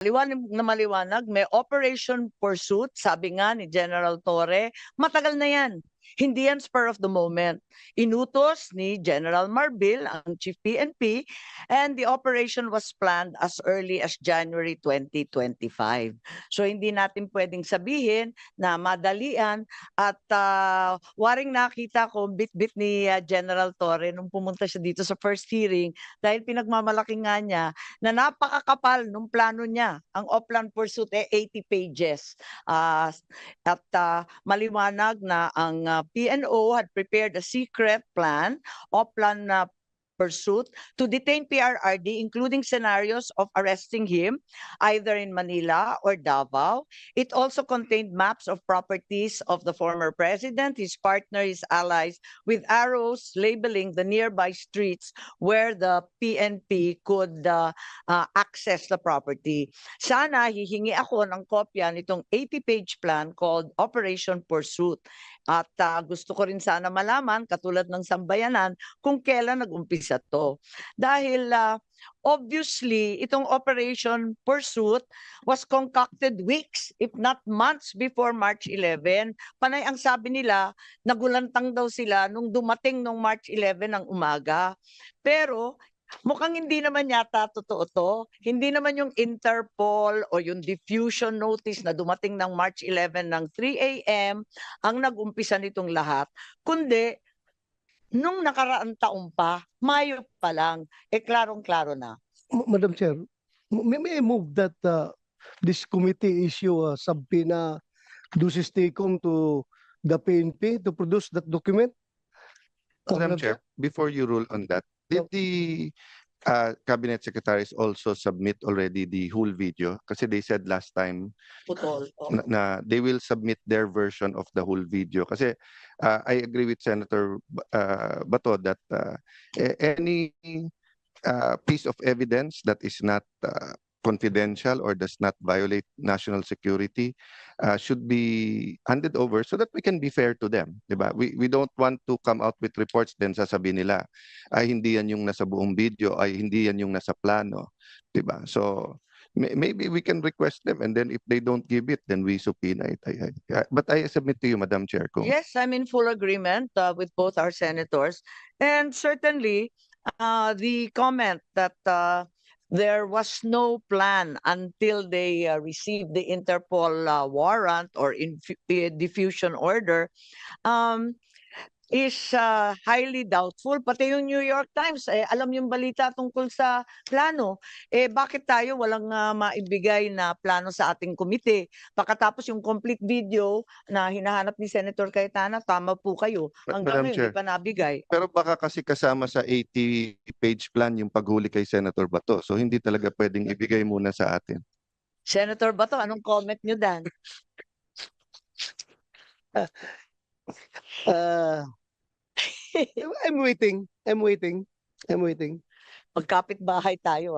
Liwanag na maliwanag, may Operation Pursuit, sabi nga ni General Torre, matagal na yan. Hindi yan spur of the moment. Inutos ni General Marbil, ang Chief PNP, and the operation was planned as early as January 2025. So hindi natin pwedeng sabihin na madalian at waring nakita ko bit-bit ni General Torre nung pumunta siya dito sa first hearing dahil pinagmamalaki nga niya na napakakapal nung plano niya. Ang Oplan Pursuit 80 pages. At maliwanag na ang PNO had prepared a secret plan, Oplan Pursuit, to detain PRRD, including scenarios of arresting him either in Manila or Davao. It also contained maps of properties of the former president, his partner, his allies, with arrows labeling the nearby streets where the PNP could access the property. Sana hihingi ako ng kopya nitong 80-page plan called Operation Pursuit. At gusto ko rin sana malaman, katulad ng Sambayanan, kung kailan nag-umpisa to. Dahil obviously, itong Operation Pursuit was concocted weeks, if not months before March 11. Panay ang sabi nila, nagulantang daw sila nung dumating nung March 11 ng umaga. Pero mukhang hindi naman yata totoo to. Hindi naman yung Interpol o yung diffusion notice na dumating ng March 11 ng 3 a.m. ang nag-umpisa nitong lahat. Kundi, nung nakaraang taon pa, Mayo pa lang, klarong-klaro na. Madam Chair, may I move that this committee issue a subpoena duces tecum to the PNP to produce that document? Madam Chair, before you rule on that, did the cabinet secretaries also submit already the whole video? Kasi they said last time Putol. na they will submit their version of the whole video. Kasi I agree with Senator Bato that any piece of evidence that is not confidential or does not violate national security should be handed over so that we can be fair to them, diba? We don't want to come out with reports then sasabihin nila ay hindi yan yung nasa buong video, ay hindi yan yung nasa plano, diba? So maybe we can request them, and then if they don't give it, then we subpoena it. But I submit to you, Madam Chair. Yes, I'm in full agreement with both our senators, and certainly the comment that there was no plan until they received the Interpol warrant or diffusion order is highly doubtful. Pati yung New York Times, alam yung balita tungkol sa plano. Bakit tayo walang maibigay na plano sa ating komite? Pagkatapos yung complete video na hinahanap ni Senator Cayetana, tama po kayo. Hanggang ngayon, hindi pa nabigay. Pero baka kasi kasama sa 80-page plan yung paghuli kay Senator Bato. So hindi talaga pwedeng ibigay muna sa atin. Senator Bato, anong comment nyo dan? I'm waiting. Magkapit bahay tayo